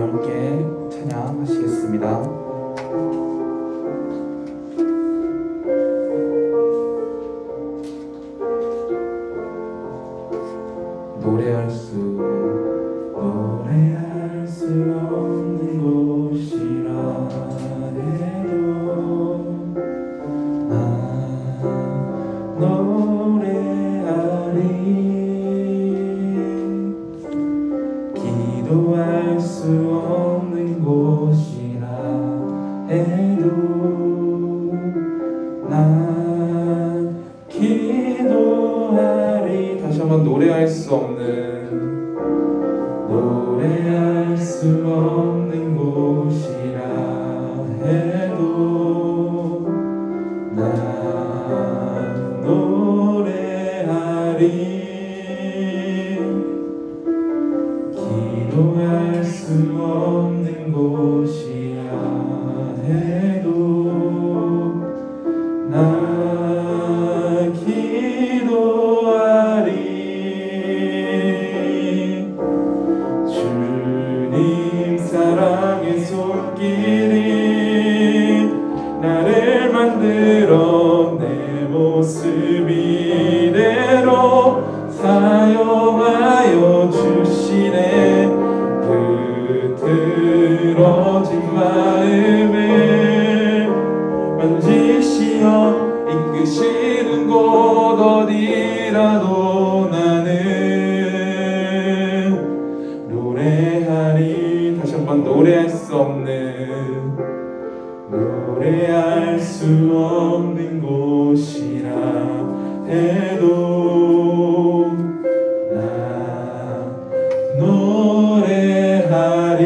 함께 찬양하시겠습니다. 노래할 수 없는 곳이라 해도 난 노래하리. 기도할 수 없는 곳이라 해도 난 기도하리. 다시 한번 노래할 수 없는 곳이라 해도 난 노래하리. 기도할 수 없는 곳이라 해도 난 기도하리. 주님 사랑의 손길이 나를 만들어 내 모습 이대로 사용하여 주시네. 그 틀어진 마음을 만지시어 이끄시는 곳 어디라도 나는 노래하리. 다시 한번 노래할 수 없는 곳이라 해도 나 노래하리.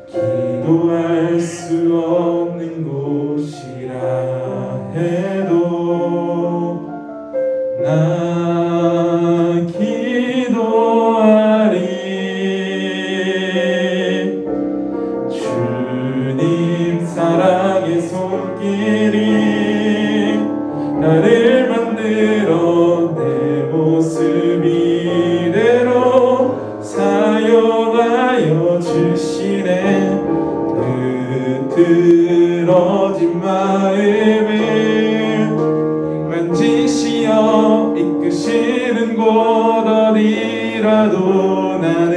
기도할 수 없는 곳이라 해도 나 기도하리. 주님 사랑의 손길이 나를 만들어 내 모습 이대로 사용하여 주시네. 그 틀어진 마음을 만지시어 이끄시는 곳 어디라도 나는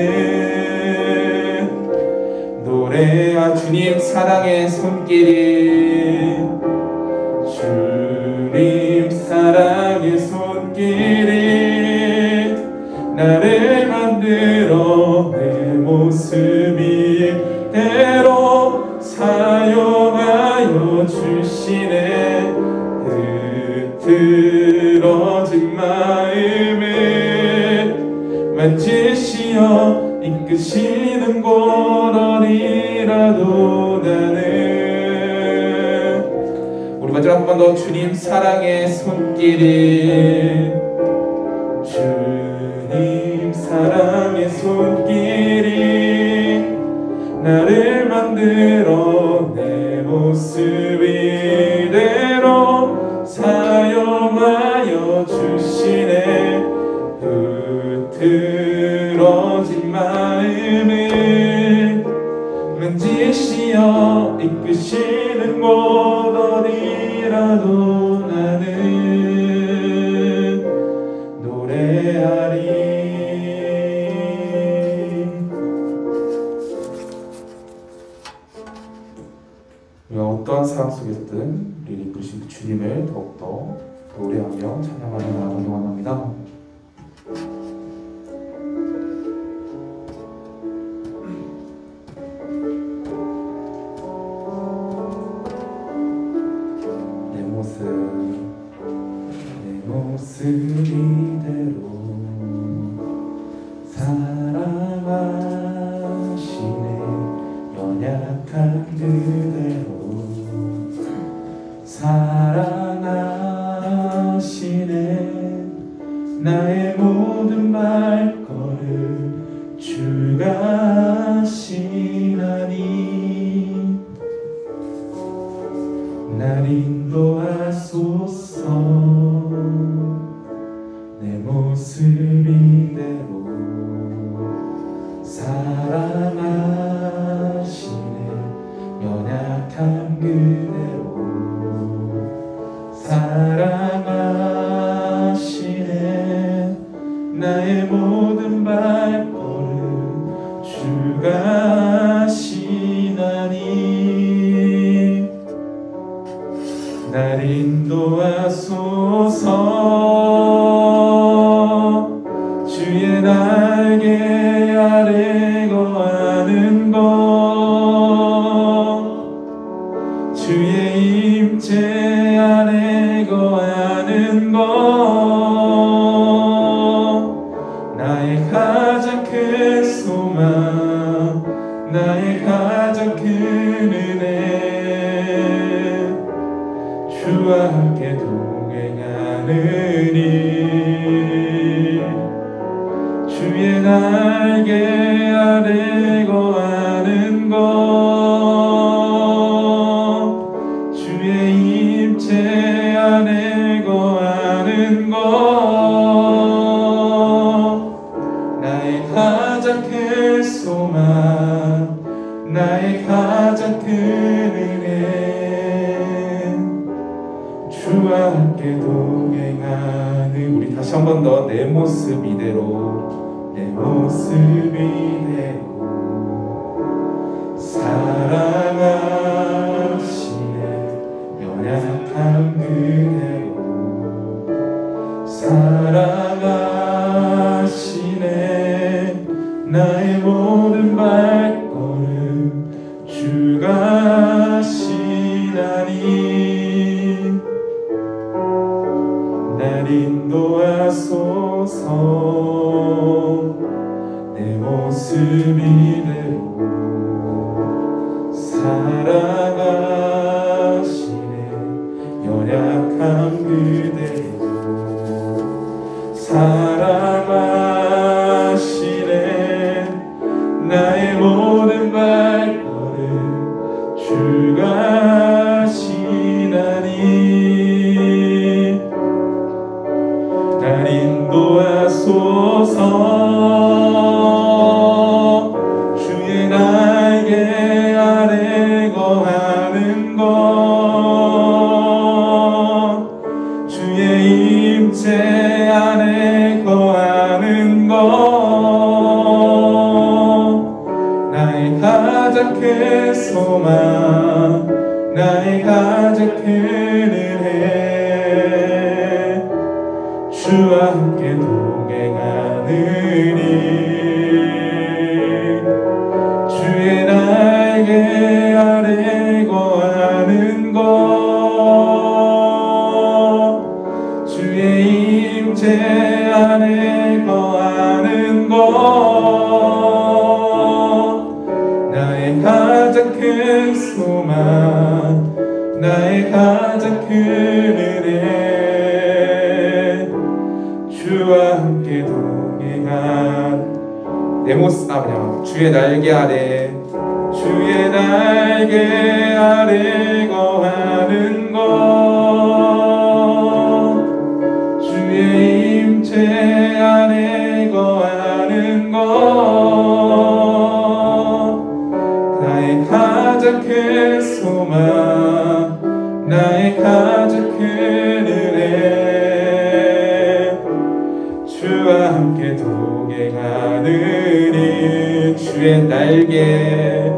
노래하. 주님 사랑의 손길이 주님 사랑의 손길이 나를 만들어 내 모습 이대로 사용하여 주시네. 그 틀어진 마음을 만지시어 이끄시는 곳 어디라도 나는. 우리 마지막 한 번 더. 주님 사랑의 손길이 주님 사랑의 손길이 나를 만들어 내 모습 이대로 사용하여 주시네. 그 틀어진 마음을 만지시어 이끄시는 곳 어디라도 나는 노래하리. 우리가 어떠한 상황 속에서든 우리를 이끄신 주님을 더욱더 노래하며 찬양하며 나아가기 원합니다. 내 모습 이대로 사랑하시네. 연약한 그대로 사랑하시네. 나의 모든 발걸음 주가 하시나니 날 인도하소서. 내 모습 이대로 하는 것 나의 가장 큰 소망 나의 가장 큰 은혜 주와 함께 동행하는 우리 다시 한 번 더 내 모습 이대로 내 모습 이대로 사랑하시네 연약한 그대로 사랑하시네 나의 모든 발걸음 주가 하시나니 날 인도하소서 내 모습 이대로 사랑하시네 연약한 그대로 사랑하시네 나의 모든 발걸음 주가 하시나니 날 인도하소서 주의 날개 아래 거하는 것 주의 임재 안에 거하는 것 나의 가장 큰 소망 나의 가장 큰 은혜 주와 함께 동행하느니 주의 날개 아래 거하는 것 주의 임재 안에 거하는 것 나의 가장 큰 소망 나의 가장 큰 은혜 주와 함께 동행한 내 모습 그냥 주의 날개 아래 거하는 것 주의 임재 안에 거하는 것 나의 가장 큰 소망 나의 가장 큰 은혜 주와 함께 동행하느니 주의 날개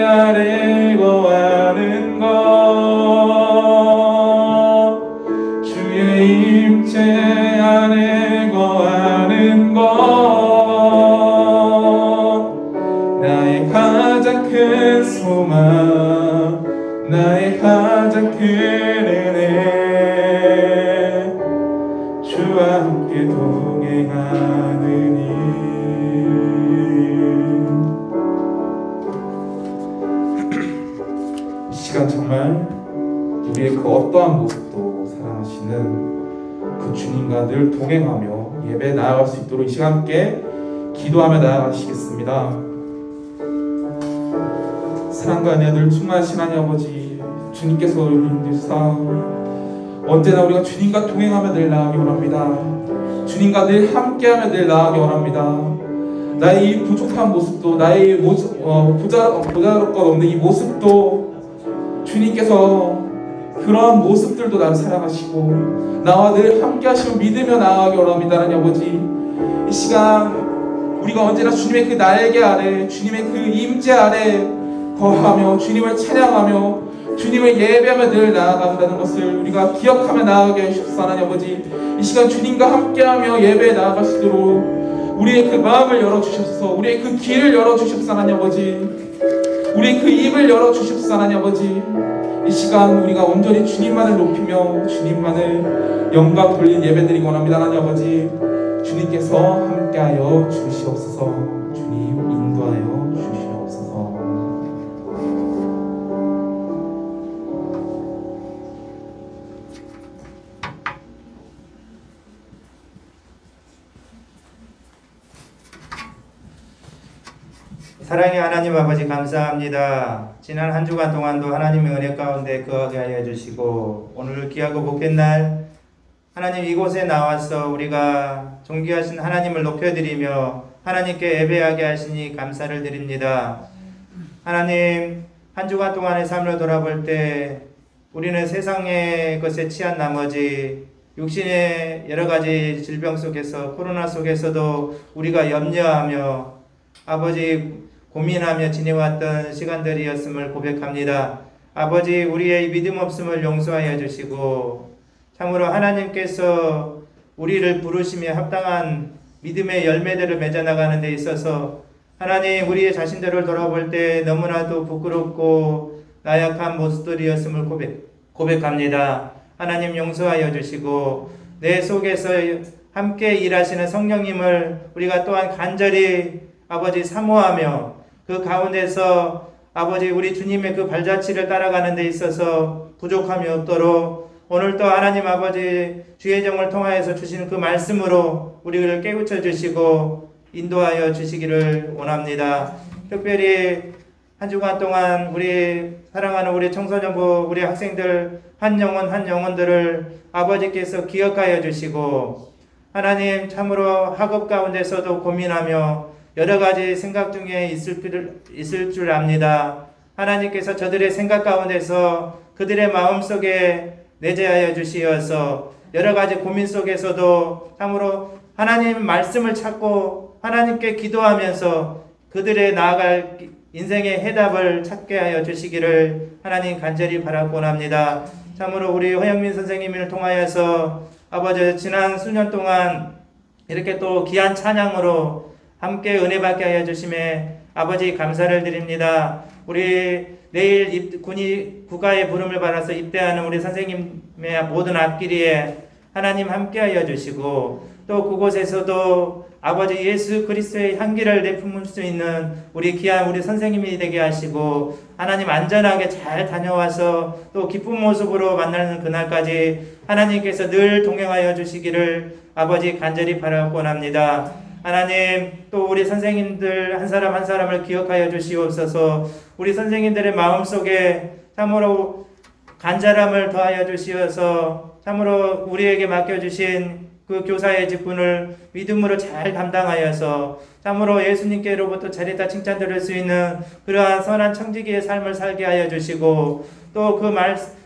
아래 거하는 것 주의 임재 안에 거하는 것 나의 가장 큰 소망 나의 가장 큰 은혜 주와 함께 동행하느니 이 시간 정말 우리의 그 어떠한 모습도 사랑하시는 그 주님과 늘 동행하며 예배 나아갈 수 있도록 이 시간 함께 기도하며 나아가시겠습니다. 사랑과 은혜 늘 충만하신 하나님 아버지 주님께서 우리를 인도하사 언제나 우리가 주님과 동행하며 늘 나아가기 원합니다. 주님과 늘 함께하며 늘 나아가기 원합니다. 나의 이 부족한 모습도 나의 보잘것 없는 이 모습도 주님께서 그러한 모습들도 나를 사랑하시고 나와 늘 함께하시며 믿으며 나아가기 원합니다. 하나님 아버지 이 시간 우리가 언제나 주님의 그 날개 아래 주님의 그 임재 아래 거하며 주님을 찬양하며 주님을 예배하며 늘 나아간다는 것을 우리가 기억하며 나아가게 하시옵소서. 하나님 아버지 이 시간 주님과 함께하며 예배에 나아갈 수 있도록 우리의 그 마음을 열어주시옵소서. 우리의 그 길을 열어주시옵소서. 하나님 아버지 우리의 그 입을 열어주시옵소서. 하나님 아버지 이 시간 우리가 온전히 주님만을 높이며 주님만을 영광 돌린 예배드리기 원합니다. 하나님 아버지 주님께서 함께하여 주시옵소서. 주님 인도하여 주시옵소서. 사랑의 하나님 아버지 감사합니다. 지난 한 주간 동안도 하나님의 은혜 가운데 거하게 하여 주시고 오늘 귀하고 복된 날 하나님 이곳에 나와서 우리가 존귀하신 하나님을 높여드리며 하나님께 예배하게 하시니 감사를 드립니다. 하나님 한 주간 동안의 삶을 돌아볼 때 우리는 세상의 것에 취한 나머지 육신의 여러 가지 질병 속에서 코로나 속에서도 우리가 염려하며 아버지 고민하며 지내왔던 시간들이었음을 고백합니다. 아버지 우리의 믿음 없음을 용서하여 주시고 참으로 하나님께서 우리를 부르시며 합당한 믿음의 열매들을 맺어나가는 데 있어서 하나님 우리의 자신들을 돌아볼 때 너무나도 부끄럽고 나약한 모습들이었음을 고백합니다. 하나님 용서하여 주시고 내 속에서 함께 일하시는 성령님을 우리가 또한 간절히 아버지 사모하며 그 가운데서 아버지 우리 주님의 그 발자취를 따라가는 데 있어서 부족함이 없도록 오늘도 하나님 아버지 주의 정을 통하여서 주시는 그 말씀으로 우리를 깨우쳐 주시고 인도하여 주시기를 원합니다. 특별히 한 주간 동안 우리 사랑하는 우리 청소년부 우리 학생들 한 영혼들을 아버지께서 기억하여 주시고 하나님 참으로 학업 가운데서도 고민하며 여러 가지 생각 중에 있을 줄 압니다. 하나님께서 저들의 생각 가운데서 그들의 마음속에 내재하여 주시어서 여러 가지 고민 속에서도 참으로 하나님 말씀을 찾고 하나님께 기도하면서 그들의 나아갈 인생의 해답을 찾게 하여 주시기를 하나님 간절히 바라곤 합니다. 참으로 우리 허영민 선생님을 통하여서 아버지 지난 수년 동안 이렇게 또 귀한 찬양으로 함께 은혜 받게 하여 주심에 아버지 감사를 드립니다. 우리 내일 국가의 부름을 받아서 입대하는 우리 선생님의 모든 앞길에 하나님 함께 하여 주시고 또 그곳에서도 아버지 예수 그리스도의 향기를 내뿜을 수 있는 우리 귀한 우리 선생님이 되게 하시고 하나님 안전하게 잘 다녀와서 또 기쁜 모습으로 만나는 그날까지 하나님께서 늘 동행하여 주시기를 아버지 간절히 바라곤 합니다. 하나님 또 우리 선생님들 한 사람 한 사람을 기억하여 주시옵소서. 우리 선생님들의 마음속에 참으로 간절함을 더하여 주시어서 참으로 우리에게 맡겨주신 그 교사의 직분을 믿음으로 잘 감당하여서 참으로 예수님께로부터 잘했다 칭찬 들을 수 있는 그러한 선한 청지기의 삶을 살게 하여 주시고 또 그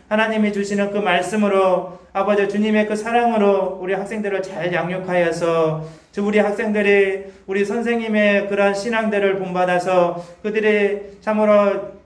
하나님이 주시는 그 말씀으로 아버지 주님의 그 사랑으로 우리 학생들을 잘 양육하여서 우리 학생들이 우리 선생님의 그러한 신앙들을 본받아서 그들의 참으로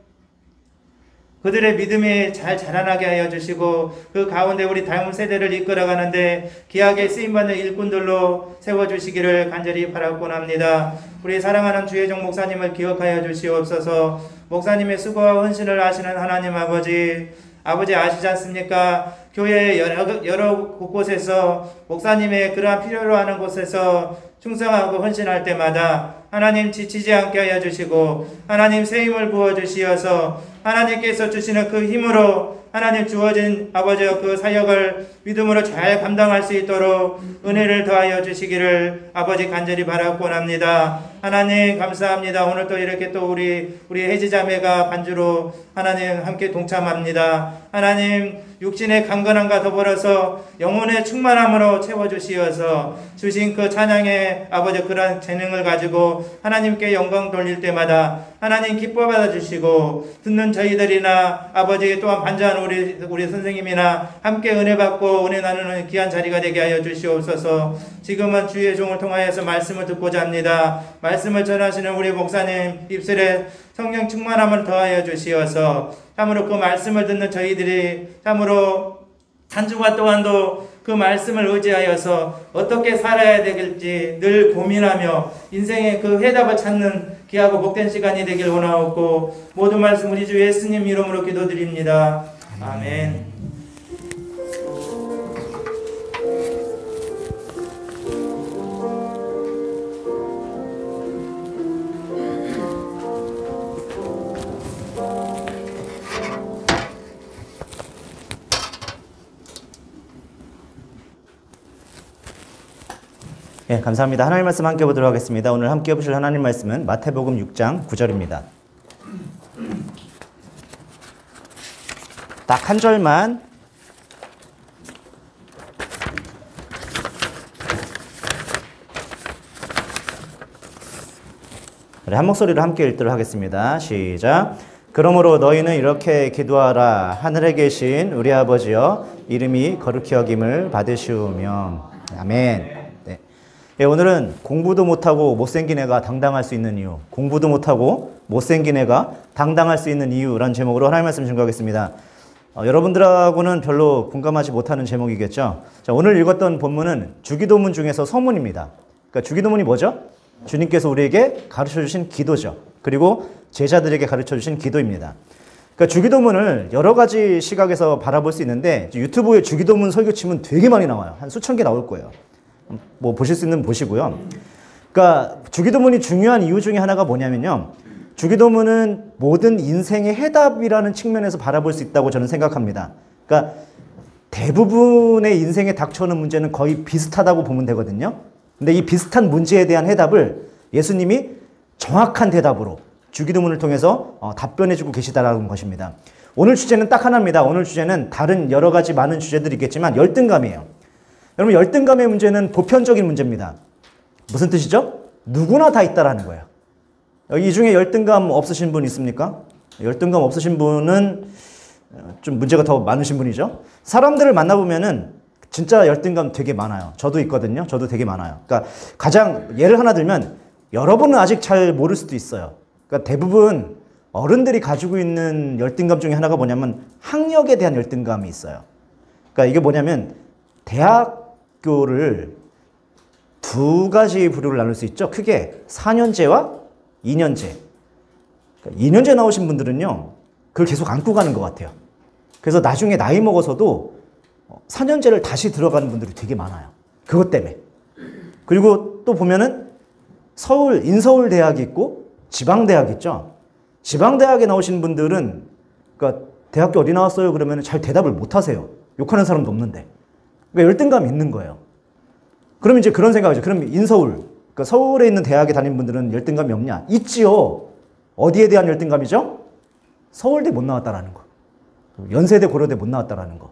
그들의 믿음이 잘 자라나게 하여 주시고 그 가운데 우리 다음 세대를 이끌어가는데 귀하게 쓰임받는 일꾼들로 세워주시기를 간절히 바라곤 합니다. 우리 사랑하는 주혜종 목사님을 기억하여 주시옵소서. 목사님의 수고와 헌신을 하시는 하나님 아버지 아시지 않습니까? 교회 여러 곳곳에서 목사님의 그러한 필요로 하는 곳에서 충성하고 헌신할 때마다 하나님 지치지 않게 하여 주시고 하나님 새 힘을 부어 주시어서 하나님께서 주시는 그 힘으로 하나님 주어진 아버지의 그 사역을 믿음으로 잘 감당할 수 있도록 은혜를 더하여 주시기를 아버지 간절히 바라곤 합니다. 하나님 감사합니다. 오늘 또 이렇게 또 우리 혜지자매가 반주로 하나님 함께 동참합니다. 하나님 육신의 강건함과 더불어서 영혼의 충만함으로 채워주시어서 주신 그 찬양의 아버지 그런 재능을 가지고 하나님께 영광 돌릴 때마다 하나님 기뻐 받아주시고 듣는 저희들이나 아버지 또한 반주하는 우리 선생님이나 함께 은혜 받고 은혜 나누는 귀한 자리가 되게 하여 주시옵소서. 지금은 주의 종을 통하여서 말씀을 듣고자 합니다. 말씀을 전하시는 우리 목사님 입술에 성령 충만함을 더하여 주시어서 참으로 그 말씀을 듣는 저희들이 참으로 한 주간 동안도 그 말씀을 의지하여서 어떻게 살아야 될지 늘 고민하며 인생의 그 해답을 찾는 귀하고 복된 시간이 되길 원하옵고 모든 말씀 우리 주 예수님 이름으로 기도드립니다. 아멘. 예, 감사합니다. 하나님 말씀 함께 보도록 하겠습니다. 오늘 함께 보실 하나님 말씀은 마태복음 6장 9절입니다. 딱 한 절만 한 목소리로 함께 읽도록 하겠습니다. 시작. 그러므로 너희는 이렇게 기도하라. 하늘에 계신 우리 아버지여, 이름이 거룩히 여김을 받으시오며. 아멘. 네. 예, 오늘은 공부도 못하고 못생긴 애가 당당할 수 있는 이유, 공부도 못하고 못생긴 애가 당당할 수 있는 이유라는 제목으로 하나님 말씀 증거하겠습니다. 여러분들하고는 별로 공감하지 못하는 제목이겠죠. 자, 오늘 읽었던 본문은 주기도문 중에서 서문입니다. 그러니까 주기도문이 뭐죠? 주님께서 우리에게 가르쳐주신 기도죠. 그리고 제자들에게 가르쳐주신 기도입니다. 그러니까 주기도문을 여러 가지 시각에서 바라볼 수 있는데 유튜브에 주기도문 설교 치면 되게 많이 나와요. 한 수천 개 나올 거예요. 뭐 보실 수 있는 보시고요. 그러니까 주기도문이 중요한 이유 중에 하나가 뭐냐면요. 주기도문은 모든 인생의 해답이라는 측면에서 바라볼 수 있다고 저는 생각합니다. 그러니까 대부분의 인생에 닥쳐오는 문제는 거의 비슷하다고 보면 되거든요. 근데 이 비슷한 문제에 대한 해답을 예수님이 정확한 대답으로 주기도문을 통해서 답변해주고 계시다라는 것입니다. 오늘 주제는 딱 하나입니다. 오늘 주제는 다른 여러 가지 많은 주제들이 있겠지만 열등감이에요. 여러분, 열등감의 문제는 보편적인 문제입니다. 무슨 뜻이죠? 누구나 다 있다라는 거예요. 이 중에 열등감 없으신 분 있습니까? 열등감 없으신 분은 좀 문제가 더 많으신 분이죠. 사람들을 만나보면은 진짜 열등감 되게 많아요. 저도 있거든요. 저도 되게 많아요. 그러니까 가장 예를 하나 들면 여러분은 아직 잘 모를 수도 있어요. 그러니까 대부분 어른들이 가지고 있는 열등감 중에 하나가 뭐냐면 학력에 대한 열등감이 있어요. 그러니까 이게 뭐냐면 대학교를 두 가지 부류를 나눌 수 있죠. 크게 4년제와 2년제. 그러니까 2년제 나오신 분들은요, 그걸 계속 안고 가는 것 같아요. 그래서 나중에 나이 먹어서도 4년제를 다시 들어가는 분들이 되게 많아요. 그것 때문에. 그리고 또 보면은 인서울 대학이 있고 지방대학이 있죠. 지방대학에 나오신 분들은, 그러니까 대학교 어디 나왔어요? 그러면 잘 대답을 못 하세요. 욕하는 사람도 없는데. 그러니까 열등감이 있는 거예요. 그럼 이제 그런 생각이죠. 그럼 인서울, 그러니까 서울에 있는 대학에 다니는 분들은 열등감이 없냐? 있지요. 어디에 대한 열등감이죠? 서울대 못 나왔다라는 거. 연세대, 고려대 못 나왔다라는 거.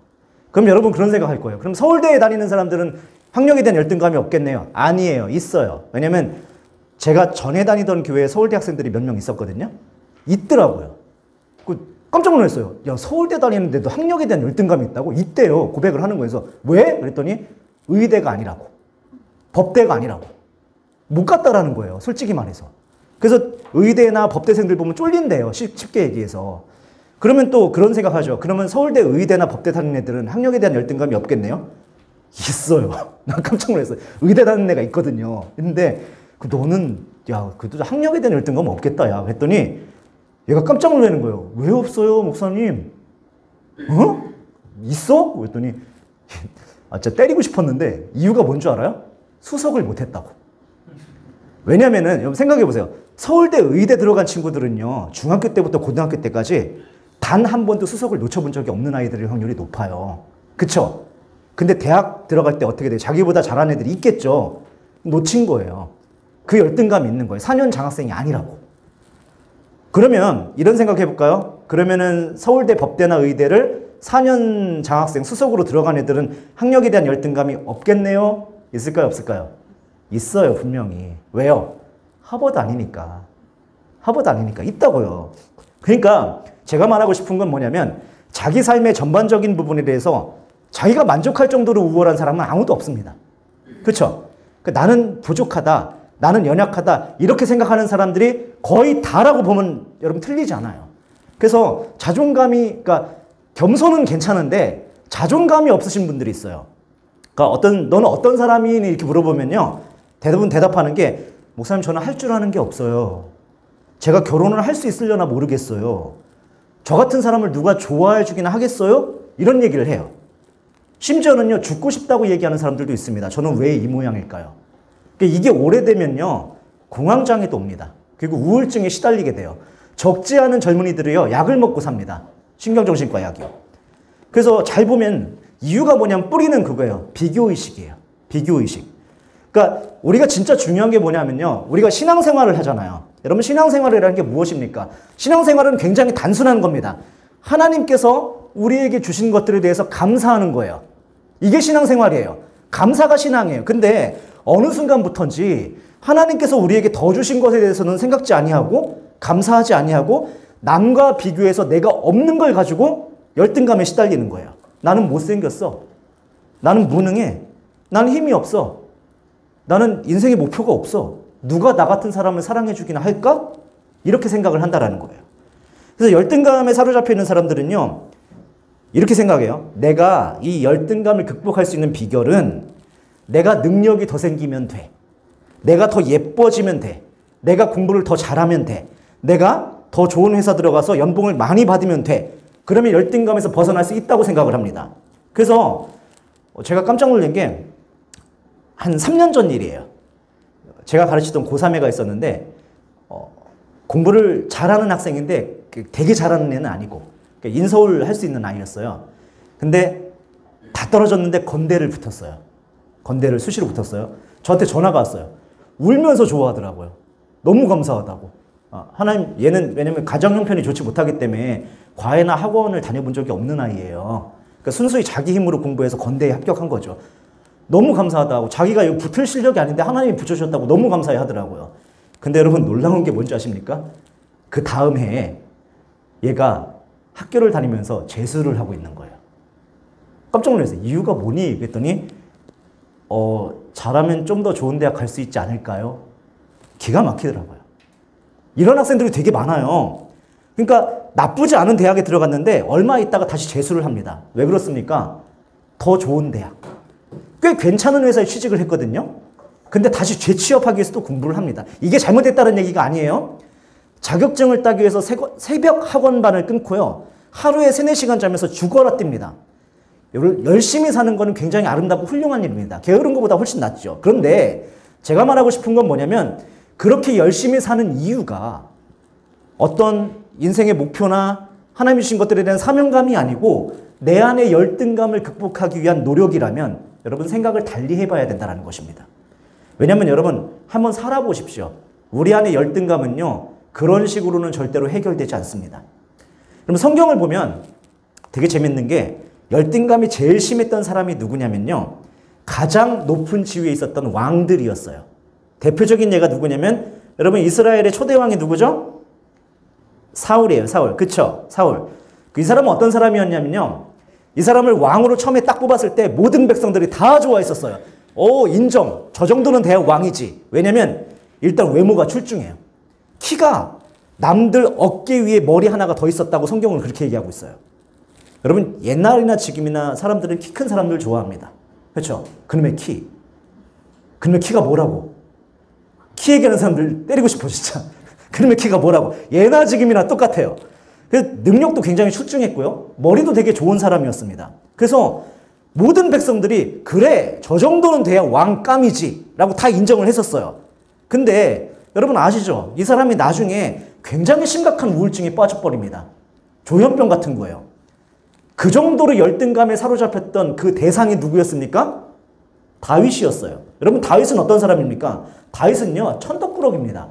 그럼 여러분 그런 생각할 거예요. 그럼 서울대에 다니는 사람들은 학력에 대한 열등감이 없겠네요. 아니에요. 있어요. 왜냐면 제가 전에 다니던 교회에 서울대 학생들이 몇 명 있었거든요. 있더라고요. 깜짝 놀랐어요. 야, 서울대 다니는데도 학력에 대한 열등감이 있다고? 있대요. 고백을 하는 거에서. 왜? 그랬더니 의대가 아니라고. 법대가 아니라고. 못 갔다라는 거예요. 솔직히 말해서. 그래서 의대나 법대생들 보면 쫄린대요. 쉽게 얘기해서. 그러면 또 그런 생각하죠. 그러면 서울대 의대나 법대 다니는 애들은 학력에 대한 열등감이 없겠네요? 있어요. 난 깜짝 놀랐어요. 의대 다니는 애가 있거든요. 근데 너는 야, 그래도 학력에 대한 열등감 없겠다. 야, 그랬더니 얘가 깜짝 놀라는 거예요. 왜 없어요, 목사님? 어? 있어? 그랬더니 진짜 때리고 싶었는데 이유가 뭔 줄 알아요? 수석을 못했다고. 왜냐면은 여러분 생각해 보세요. 서울대 의대 들어간 친구들은요, 중학교 때부터 고등학교 때까지 단 한 번도 수석을 놓쳐본 적이 없는 아이들의 확률이 높아요. 그쵸? 근데 대학 들어갈 때 어떻게 돼요? 자기보다 잘하는 애들이 있겠죠. 놓친 거예요. 그 열등감이 있는 거예요. 4년 장학생이 아니라고. 그러면 이런 생각 해볼까요? 그러면은 서울대 법대나 의대를 4년 장학생 수석으로 들어간 애들은 학력에 대한 열등감이 없겠네요? 있을까요? 없을까요? 있어요, 분명히. 왜요? 하버드 아니니까. 하버드 아니니까. 있다고요. 그러니까 제가 말하고 싶은 건 뭐냐면 자기 삶의 전반적인 부분에 대해서 자기가 만족할 정도로 우월한 사람은 아무도 없습니다. 그렇죠? 그러니까 나는 부족하다, 나는 연약하다 이렇게 생각하는 사람들이 거의 다라고 보면 여러분 틀리지 않아요. 그래서 자존감이, 그러니까 겸손은 괜찮은데 자존감이 없으신 분들이 있어요. 그러니까 너는 어떤 사람이니 이렇게 물어보면요, 대부분 대답하는 게 목사님 저는 할 줄 아는 게 없어요. 제가 결혼을 할 수 있으려나 모르겠어요. 저 같은 사람을 누가 좋아해 주기나 하겠어요? 이런 얘기를 해요. 심지어는요, 죽고 싶다고 얘기하는 사람들도 있습니다. 저는 왜 이 모양일까요? 그러니까 이게 오래되면요, 공황장애도 옵니다. 그리고 우울증에 시달리게 돼요. 적지 않은 젊은이들이요, 약을 먹고 삽니다. 신경정신과 약이요. 그래서 잘 보면 이유가 뭐냐면 뿌리는 그거예요. 비교의식이에요. 비교의식. 그러니까 우리가 진짜 중요한 게 뭐냐면요. 우리가 신앙생활을 하잖아요. 여러분 신앙생활이라는 게 무엇입니까? 신앙생활은 굉장히 단순한 겁니다. 하나님께서 우리에게 주신 것들에 대해서 감사하는 거예요. 이게 신앙생활이에요. 감사가 신앙이에요. 근데 어느 순간부터인지 하나님께서 우리에게 더 주신 것에 대해서는 생각지 아니하고 감사하지 아니하고 남과 비교해서 내가 없는 걸 가지고 열등감에 시달리는 거예요. 나는 못생겼어. 나는 무능해. 나는 힘이 없어. 나는 인생의 목표가 없어. 누가 나 같은 사람을 사랑해 주기나 할까? 이렇게 생각을 한다라는 거예요. 그래서 열등감에 사로잡혀 있는 사람들은요, 이렇게 생각해요. 내가 이 열등감을 극복할 수 있는 비결은 내가 능력이 더 생기면 돼. 내가 더 예뻐지면 돼. 내가 공부를 더 잘하면 돼. 내가 더 좋은 회사 들어가서 연봉을 많이 받으면 돼. 그러면 열등감에서 벗어날 수 있다고 생각을 합니다. 그래서 제가 깜짝 놀란 게 한 3년 전 일이에요. 제가 가르치던 고3애가 있었는데 공부를 잘하는 학생인데 되게 잘하는 애는 아니고 인서울 할 수 있는 아이였어요. 근데 다 떨어졌는데 건대를 붙었어요. 건대를 수시로 붙었어요. 저한테 전화가 왔어요. 울면서 좋아하더라고요. 너무 감사하다고. 하나님, 얘는 왜냐면 가정 형편이 좋지 못하기 때문에 과외나 학원을 다녀본 적이 없는 아이예요. 그러니까 순수히 자기 힘으로 공부해서 건대에 합격한 거죠. 너무 감사하다고. 자기가 여기 붙을 실력이 아닌데 하나님이 붙여주셨다고 너무 감사해 하더라고요. 근데 여러분 놀라운 게 뭔지 아십니까? 그 다음 해에 얘가 학교를 다니면서 재수를 하고 있는 거예요. 깜짝 놀랐어요. 이유가 뭐니? 그랬더니 잘하면 좀 더 좋은 대학 갈 수 있지 않을까요? 기가 막히더라고요. 이런 학생들이 되게 많아요. 그러니까 나쁘지 않은 대학에 들어갔는데 얼마 있다가 다시 재수를 합니다. 왜 그렇습니까? 더 좋은 대학. 꽤 괜찮은 회사에 취직을 했거든요. 근데 다시 재취업하기 위해서 또 공부를 합니다. 이게 잘못됐다는 얘기가 아니에요. 자격증을 따기 위해서 새벽 학원반을 끊고요. 하루에 3, 4시간 자면서 죽어라 뜁니다. 열심히 사는 거는 굉장히 아름답고 훌륭한 일입니다. 게으른 것보다 훨씬 낫죠. 그런데 제가 말하고 싶은 건 뭐냐면 그렇게 열심히 사는 이유가 어떤 인생의 목표나 하나님이 주신 것들에 대한 사명감이 아니고 내 안의 열등감을 극복하기 위한 노력이라면 여러분 생각을 달리 해봐야 된다는 것입니다. 왜냐하면 여러분 한번 살아보십시오. 우리 안의 열등감은요. 그런 식으로는 절대로 해결되지 않습니다. 그럼 성경을 보면 되게 재밌는 게 열등감이 제일 심했던 사람이 누구냐면요. 가장 높은 지위에 있었던 왕들이었어요. 대표적인 예가 누구냐면 여러분 이스라엘의 초대 왕이 누구죠? 사울이에요. 사울. 그쵸? 사울. 이 사람은 어떤 사람이었냐면요. 이 사람을 왕으로 처음에 딱 뽑았을 때 모든 백성들이 다 좋아했었어요. 인정. 저 정도는 돼야 왕이지. 왜냐면 일단 외모가 출중해요. 키가 남들 어깨 위에 머리 하나가 더 있었다고 성경은 그렇게 얘기하고 있어요. 여러분 옛날이나 지금이나 사람들은 키 큰 사람들 좋아합니다. 그렇죠? 그놈의 키. 그놈의 키가 뭐라고? 키 얘기하는 사람들 때리고 싶어 진짜. 그놈의 키가 뭐라고? 예나 지금이나 똑같아요. 능력도 굉장히 출중했고요. 머리도 되게 좋은 사람이었습니다. 그래서 모든 백성들이 그래 저 정도는 돼야 왕감이지 라고 다 인정을 했었어요. 근데 여러분 아시죠? 이 사람이 나중에 굉장히 심각한 우울증에 빠져버립니다. 조현병 같은 거예요. 그 정도로 열등감에 사로잡혔던 그 대상이 누구였습니까? 다윗이었어요. 여러분 다윗은 어떤 사람입니까? 다윗은요 천덕꾸러기입니다.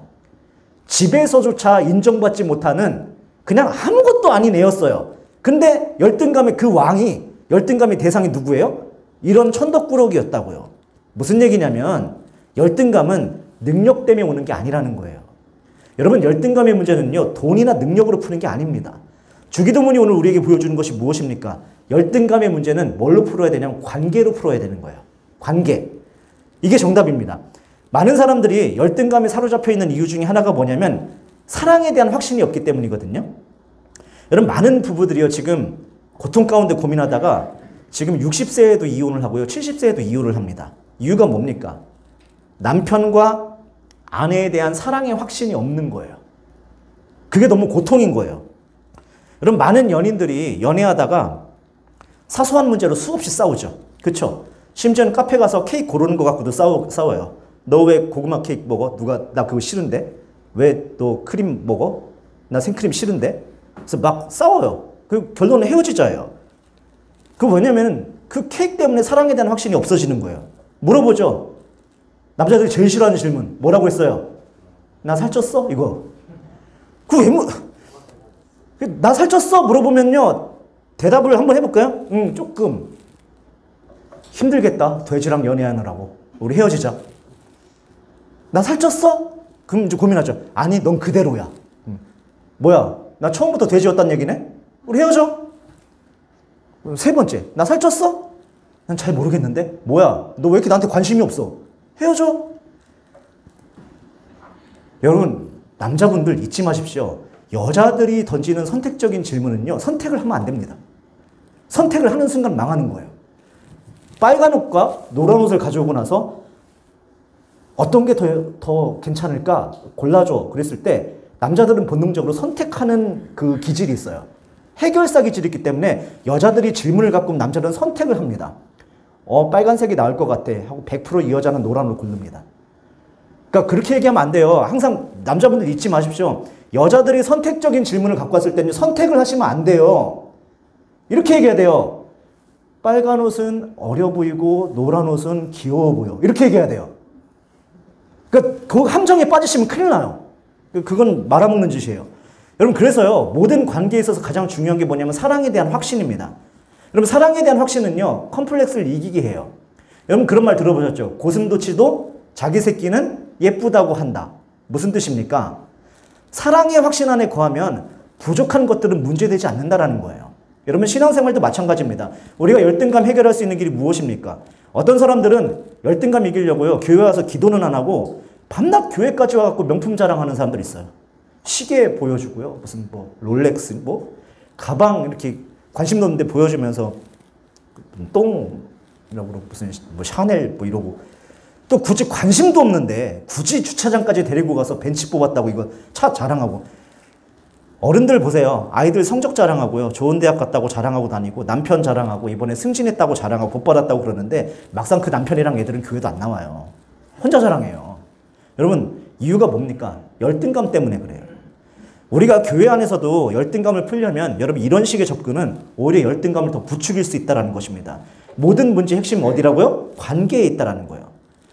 집에서조차 인정받지 못하는 그냥 아무것도 아닌 애였어요. 근데 열등감의 그 왕이 열등감의 대상이 누구예요? 이런 천덕꾸러기였다고요. 무슨 얘기냐면 열등감은 능력 때문에 오는 게 아니라는 거예요. 여러분 열등감의 문제는요 돈이나 능력으로 푸는 게 아닙니다. 주기도문이 오늘 우리에게 보여주는 것이 무엇입니까? 열등감의 문제는 뭘로 풀어야 되냐면 관계로 풀어야 되는 거예요. 관계. 이게 정답입니다. 많은 사람들이 열등감에 사로잡혀 있는 이유 중에 하나가 뭐냐면 사랑에 대한 확신이 없기 때문이거든요. 여러분 많은 부부들이요 지금 고통 가운데 고민하다가 지금 60세에도 이혼을 하고요 70세에도 이혼을 합니다. 이유가 뭡니까? 남편과 아내에 대한 사랑의 확신이 없는 거예요. 그게 너무 고통인 거예요. 여러분 많은 연인들이 연애하다가 사소한 문제로 수없이 싸우죠. 그렇죠? 심지어는 카페 가서 케이크 고르는 거 갖고도 싸워요. 너 왜 고구마 케이크 먹어? 나 그거 싫은데? 왜 너 크림 먹어? 나 생크림 싫은데? 그래서 막 싸워요. 그 결론은 헤어지자예요. 그 뭐냐면 그 케이크 때문에 사랑에 대한 확신이 없어지는 거예요. 물어보죠. 남자들이 제일 싫어하는 질문 뭐라고 했어요? 나 살쪘어? 이거. 나 살쪘어? 물어보면요. 대답을 한번 해볼까요? 응, 조금. 힘들겠다. 돼지랑 연애하느라고. 우리 헤어지자. 나 살쪘어? 그럼 이제 고민하죠. 아니, 넌 그대로야. 뭐야? 나 처음부터 돼지였단 얘기네? 우리 헤어져. 세 번째. 나 살쪘어? 난 잘 모르겠는데? 뭐야? 너 왜 이렇게 나한테 관심이 없어? 헤어져. 여러분, 남자분들 잊지 마십시오. 여자들이 던지는 선택적인 질문은요, 선택을 하면 안 됩니다. 선택을 하는 순간 망하는 거예요. 빨간 옷과 노란 옷을 가져오고 나서 어떤 게 더 괜찮을까 골라줘 그랬을 때 남자들은 본능적으로 선택하는 그 기질이 있어요. 해결사 기질이 있기 때문에 여자들이 질문을 갖고 남자들은 선택을 합니다. 빨간색이 나을 것 같아 하고 100% 이 여자는 노란 옷을 고릅니다. 그러니까 그렇게 얘기하면 안 돼요. 항상 남자분들 잊지 마십시오. 여자들이 선택적인 질문을 갖고 왔을 때는 선택을 하시면 안 돼요. 이렇게 얘기해야 돼요. 빨간 옷은 어려 보이고 노란 옷은 귀여워 보여. 이렇게 얘기해야 돼요. 그러니까 그 함정에 빠지시면 큰일 나요. 그건 말아먹는 짓이에요. 여러분, 그래서요, 모든 관계에 있어서 가장 중요한 게 뭐냐면 사랑에 대한 확신입니다. 여러분, 사랑에 대한 확신은요, 컴플렉스를 이기게 해요. 여러분, 그런 말 들어보셨죠? 고슴도치도 자기 새끼는 예쁘다고 한다. 무슨 뜻입니까? 사랑의 확신 안에 거하면 부족한 것들은 문제되지 않는다라는 거예요. 여러분, 신앙생활도 마찬가지입니다. 우리가 열등감 해결할 수 있는 길이 무엇입니까? 어떤 사람들은 열등감 이기려고요, 교회 와서 기도는 안 하고 밤낮 교회까지 와갖고 명품 자랑하는 사람들 있어요. 시계 보여주고요, 무슨 뭐 롤렉스 뭐 가방 이렇게 관심도 없는데 보여주면서 똥이라고 무슨 뭐 샤넬 뭐 이러고, 또 굳이 관심도 없는데 굳이 주차장까지 데리고 가서 벤치 뽑았다고 이거 차 자랑하고. 어른들 보세요. 아이들 성적 자랑하고요, 좋은 대학 갔다고 자랑하고 다니고, 남편 자랑하고, 이번에 승진했다고 자랑하고 복 받았다고 그러는데 막상 그 남편이랑 애들은 교회도 안 나와요. 혼자 자랑해요. 여러분, 이유가 뭡니까? 열등감 때문에 그래요. 우리가 교회 안에서도 열등감을 풀려면 여러분, 이런 식의 접근은 오히려 열등감을 더 부추길 수 있다는 것입니다. 모든 문제의 핵심은 어디라고요? 관계에 있다는 거예요.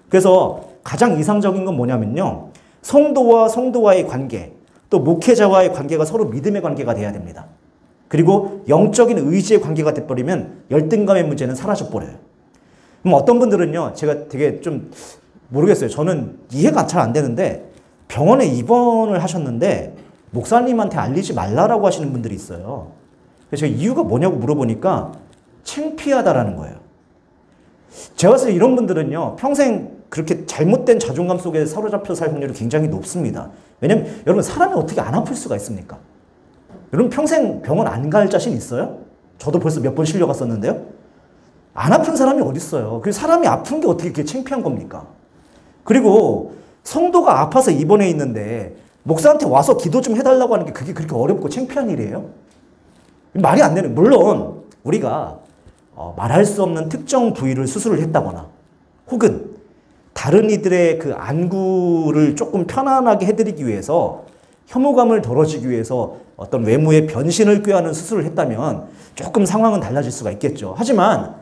그래서 가장 이상적인 건 뭐냐면요, 성도와 성도와의 관계, 또 목회자와의 관계가 서로 믿음의 관계가 돼야 됩니다. 그리고 영적인 의지의 관계가 돼버리면 열등감의 문제는 사라져버려요. 그럼 어떤 분들은요, 제가 되게 좀 모르겠어요. 저는 이해가 잘 안 되는데, 병원에 입원을 하셨는데 목사님한테 알리지 말라라고 하시는 분들이 있어요. 그래서 제가 이유가 뭐냐고 물어보니까 창피하다라는 거예요. 제가 봤을 때 이런 분들은요, 평생 그렇게 잘못된 자존감 속에 사로잡혀 살 확률이 굉장히 높습니다. 왜냐면 여러분, 사람이 어떻게 안 아플 수가 있습니까? 여러분, 평생 병원 안 갈 자신 있어요? 저도 벌써 몇 번 실려갔었는데요. 안 아픈 사람이 어디 있어요? 그 사람이 아픈 게 어떻게 그렇게 창피한 겁니까? 그리고 성도가 아파서 입원해 있는데 목사한테 와서 기도 좀 해달라고 하는 게 그게 그렇게 어렵고 창피한 일이에요? 말이 안 되는. 물론 우리가 말할 수 없는 특정 부위를 수술을 했다거나, 혹은 다른 이들의 그 안구를 조금 편안하게 해드리기 위해서, 혐오감을 덜어주기 위해서 어떤 외모의 변신을 꾀하는 수술을 했다면 조금 상황은 달라질 수가 있겠죠. 하지만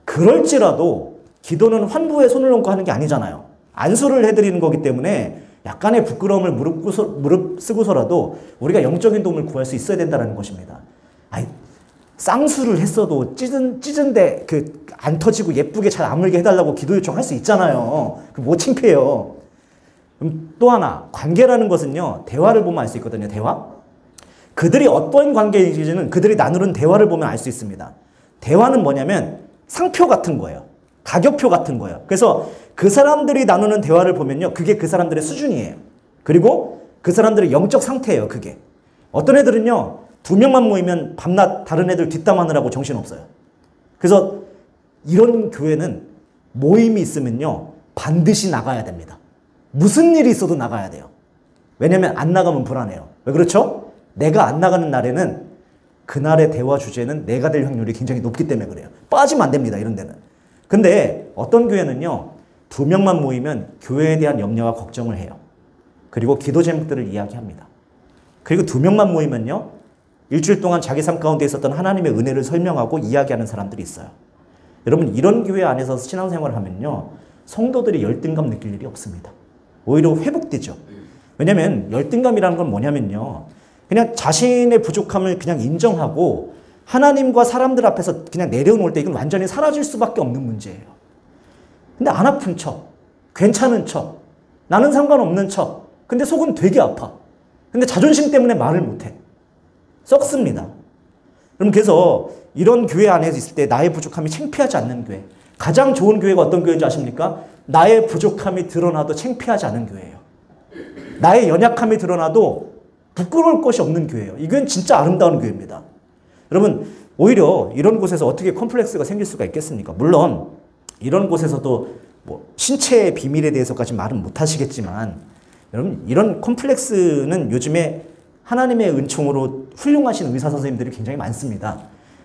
그럴지라도 기도는 환부에 손을 얹고 하는 게 아니잖아요. 안수를 해드리는 거기 때문에 약간의 부끄러움을 무릅쓰고서라도 우리가 영적인 도움을 구할 수 있어야 된다는 것입니다. 쌍수를 했어도 찢은데 그 안 터지고 예쁘게 잘 아물게 해달라고 기도 요청할 수 있잖아요. 그 뭐 창피해요. 또 하나, 관계라는 것은요, 대화를 보면 알 수 있거든요. 대화. 그들이 어떤 관계인지는 그들이 나누는 대화를 보면 알 수 있습니다. 대화는 뭐냐면 상표 같은 거예요. 가격표 같은 거예요. 그래서 그 사람들이 나누는 대화를 보면요, 그게 그 사람들의 수준이에요. 그리고 그 사람들의 영적 상태예요. 그게. 어떤 애들은요, 2명만 모이면 밤낮 다른 애들 뒷담화하느라고 정신없어요. 그래서 이런 교회는 모임이 있으면요, 반드시 나가야 됩니다. 무슨 일이 있어도 나가야 돼요. 왜냐면 안 나가면 불안해요. 왜 그렇죠? 내가 안 나가는 날에는 그날의 대화 주제는 내가 될 확률이 굉장히 높기 때문에 그래요. 빠지면 안 됩니다. 이런 데는. 근데 어떤 교회는요, 2명만 모이면 교회에 대한 염려와 걱정을 해요. 그리고 기도 제목들을 이야기합니다. 그리고 2명만 모이면요, 일주일 동안 자기 삶 가운데 있었던 하나님의 은혜를 설명하고 이야기하는 사람들이 있어요. 여러분, 이런 교회 안에서 신앙생활을 하면요, 성도들이 열등감 느낄 일이 없습니다. 오히려 회복되죠. 왜냐면 열등감이라는 건 뭐냐면요. 그냥 자신의 부족함을 그냥 인정하고 하나님과 사람들 앞에서 그냥 내려놓을 때 이건 완전히 사라질 수밖에 없는 문제예요. 근데 안 아픈 척, 괜찮은 척, 나는 상관없는 척, 근데 속은 되게 아파. 근데 자존심 때문에 말을 못해. 썩습니다. 그럼 그래서 이런 교회 안에 있을 때 나의 부족함이 창피하지 않는 교회. 가장 좋은 교회가 어떤 교회인지 아십니까? 나의 부족함이 드러나도 창피하지 않은 교회예요. 나의 연약함이 드러나도 부끄러울 것이 없는 교회예요. 이 교회는 진짜 아름다운 교회입니다. 여러분, 오히려 이런 곳에서 어떻게 컴플렉스가 생길 수가 있겠습니까? 물론 이런 곳에서도 뭐 신체의 비밀에 대해서까지 말은 못 하시겠지만 여러분, 이런 컴플렉스는 요즘에 하나님의 은총으로 훌륭하신 의사 선생님들이 굉장히 많습니다.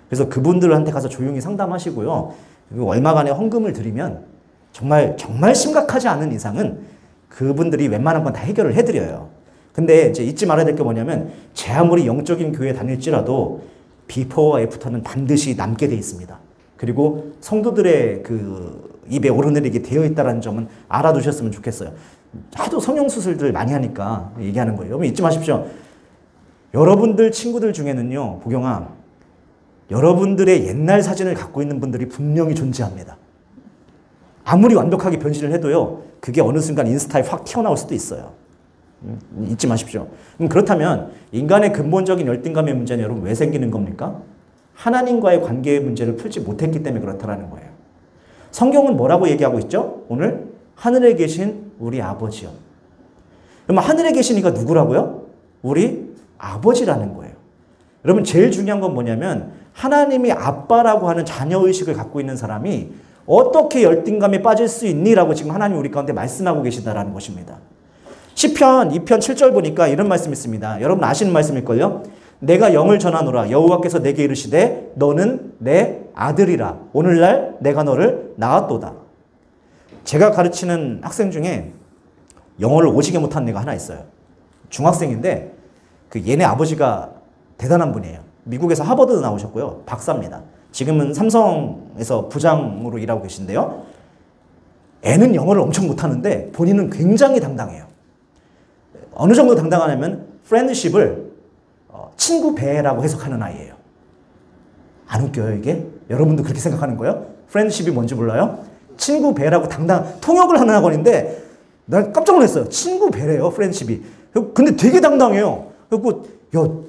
그래서 그분들한테 가서 조용히 상담하시고요. 그리고 얼마간의 헌금을 드리면 정말 심각하지 않은 이상은 그분들이 웬만한 건 다 해결을 해드려요. 근데 이제 잊지 말아야 될 게 뭐냐면 제 아무리 영적인 교회에 다닐지라도 비포와 애프터는 반드시 남게 돼 있습니다. 그리고 성도들의 그 입에 오르내리게 되어 있다는 점은 알아두셨으면 좋겠어요. 하도 성형수술들 많이 하니까 얘기하는 거예요. 여러분 잊지 마십시오. 여러분들 친구들 중에는요, 보경아, 여러분들의 옛날 사진을 갖고 있는 분들이 분명히 존재합니다. 아무리 완벽하게 변신을 해도요, 그게 어느 순간 인스타에 확 튀어나올 수도 있어요. 잊지 마십시오. 그렇다면 인간의 근본적인 열등감의 문제는 여러분 왜 생기는 겁니까? 하나님과의 관계의 문제를 풀지 못했기 때문에 그렇다는 거예요. 성경은 뭐라고 얘기하고 있죠? 오늘 하늘에 계신 우리 아버지요. 그러면 하늘에 계신 이가 누구라고요? 우리 아버지라는 거예요. 여러분 제일 중요한 건 뭐냐면 하나님이 아빠라고 하는 자녀의식을 갖고 있는 사람이 어떻게 열등감에 빠질 수 있니라고 지금 하나님 우리 가운데 말씀하고 계시다라는 것입니다. 시편 2편 7절 보니까 이런 말씀이 있습니다. 여러분 아시는 말씀일걸요? 내가 영을 전하노라 여호와께서 내게 이르시되 너는 내 아들이라 오늘날 내가 너를 낳았도다. 제가 가르치는 학생 중에 영어를 오지게 못한 애가 하나 있어요. 중학생인데 그 얘네 아버지가 대단한 분이에요. 미국에서 하버드 나오셨고요. 박사입니다. 지금은 삼성에서 부장으로 일하고 계신데요. 애는 영어를 엄청 못하는데 본인은 굉장히 당당해요. 어느 정도 당당하냐면 프렌드십을 친구 배라고 해석하는 아이예요. 안 웃겨요 이게? 여러분도 그렇게 생각하는 거예요? 프렌드십이 뭔지 몰라요? 친구 배라고 통역을 하는 학원인데 난 깜짝 놀랐어요. 친구 배래요 프렌드십이. 근데 되게 당당해요. 그리고 저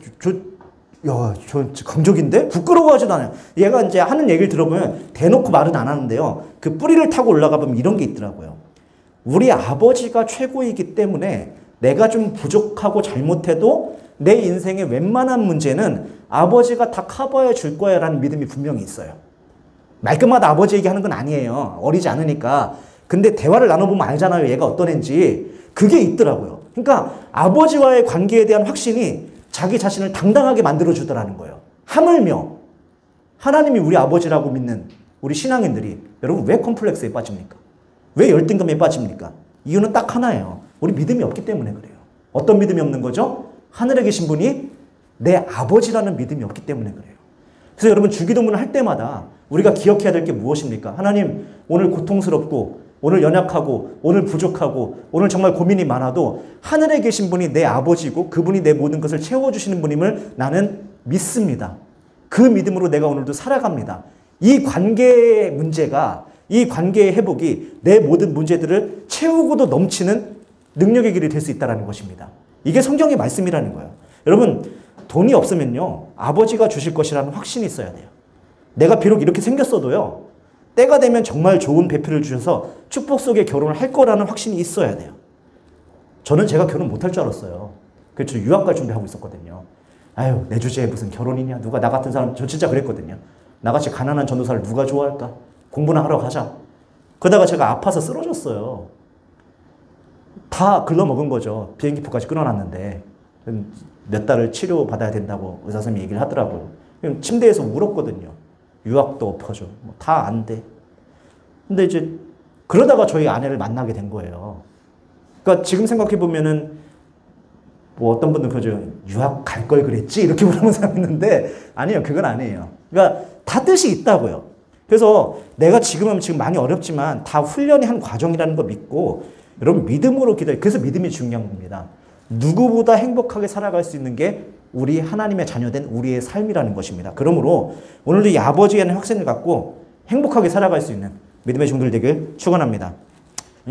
강적인데? 부끄러워하지도 않아요. 얘가 이제 하는 얘기를 들어보면 대놓고 말은 안 하는데요. 그 뿌리를 타고 올라가 보면 이런 게 있더라고요. 우리 아버지가 최고이기 때문에 내가 좀 부족하고 잘못해도 내 인생의 웬만한 문제는 아버지가 다 커버해 줄 거야 라는 믿음이 분명히 있어요. 말끝마다 아버지 얘기하는 건 아니에요. 어리지 않으니까. 근데 대화를 나눠보면 알잖아요. 얘가 어떤 애인지. 그게 있더라고요. 그러니까 아버지와의 관계에 대한 확신이 자기 자신을 당당하게 만들어주더라는 거예요. 하물며 하나님이 우리 아버지라고 믿는 우리 신앙인들이 여러분 왜 컴플렉스에 빠집니까? 왜 열등감에 빠집니까? 이유는 딱 하나예요. 우리 믿음이 없기 때문에 그래요. 어떤 믿음이 없는 거죠? 하늘에 계신 분이 내 아버지라는 믿음이 없기 때문에 그래요. 그래서 여러분 주기도문을 할 때마다 우리가 기억해야 될 게 무엇입니까? 하나님 오늘 고통스럽고 오늘 연약하고 오늘 부족하고 오늘 정말 고민이 많아도 하늘에 계신 분이 내 아버지고 그분이 내 모든 것을 채워주시는 분임을 나는 믿습니다. 그 믿음으로 내가 오늘도 살아갑니다. 이 관계의 문제가 이 관계의 회복이 내 모든 문제들을 채우고도 넘치는 능력의 길이 될 수 있다는 것입니다. 이게 성경의 말씀이라는 거예요. 여러분 돈이 없으면요 아버지가 주실 것이라는 확신이 있어야 돼요. 내가 비록 이렇게 생겼어도요 때가 되면 정말 좋은 배필을 주셔서 축복 속에 결혼을 할 거라는 확신이 있어야 돼요. 저는 제가 결혼 못할 줄 알았어요. 그래서 유학 갈 준비하고 있었거든요. 아유 내 주제에 무슨 결혼이냐. 누가 나 같은 사람. 저 진짜 그랬거든요. 나같이 가난한 전도사를 누가 좋아할까. 공부나 하러 가자. 그러다가 제가 아파서 쓰러졌어요. 다 글러먹은 거죠. 비행기표까지 끊어놨는데 몇 달을 치료받아야 된다고 의사 선생님이 얘기를 하더라고요. 침대에서 울었거든요. 유학도 엎어져. 다 안 돼. 근데 이제 그러다가 저희 아내를 만나게 된 거예요. 그러니까 지금 생각해 보면은 뭐 어떤 분들 그러죠. 유학 갈 걸 그랬지? 이렇게 물어보는 사람이 있는데 아니에요. 그건 아니에요. 그러니까 다 뜻이 있다고요. 그래서 내가 지금 많이 어렵지만 다 훈련의 한 과정이라는 거 믿고 여러분 믿음으로 기도해요. 그래서 믿음이 중요한 겁니다. 누구보다 행복하게 살아갈 수 있는 게 우리 하나님의 자녀된 우리의 삶이라는 것입니다. 그러므로 오늘도 이 아버지에 대한 확신을 갖고 행복하게 살아갈 수 있는 믿음의 종들 되길 축원합니다.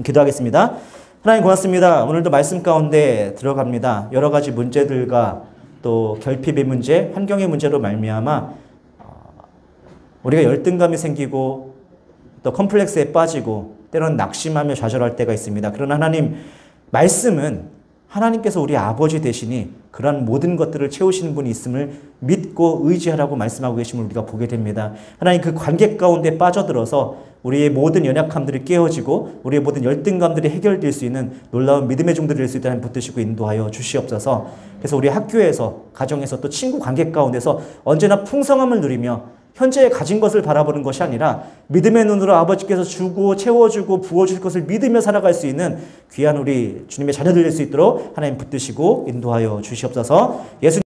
기도하겠습니다. 하나님 고맙습니다. 오늘도 말씀 가운데 들어갑니다. 여러 가지 문제들과 또 결핍의 문제, 환경의 문제로 말미암아 우리가 열등감이 생기고 또 컴플렉스에 빠지고 때로는 낙심하며 좌절할 때가 있습니다. 그러나 하나님 말씀은 하나님께서 우리 아버지 되시니 그러한 모든 것들을 채우시는 분이 있음을 믿고 의지하라고 말씀하고 계심을 우리가 보게 됩니다. 하나님 그 관계 가운데 빠져들어서 우리의 모든 연약함들이 깨어지고 우리의 모든 열등감들이 해결될 수 있는 놀라운 믿음의 종들이 될 수 있다는 붙드시고 인도하여 주시옵소서. 그래서 우리 학교에서 가정에서 또 친구 관계 가운데서 언제나 풍성함을 누리며 현재 가진 것을 바라보는 것이 아니라 믿음의 눈으로 아버지께서 주고 채워주고 부어줄 것을 믿으며 살아갈 수 있는 귀한 우리 주님의 자녀들 될 수 있도록 하나님 붙드시고 인도하여 주시옵소서. 예수님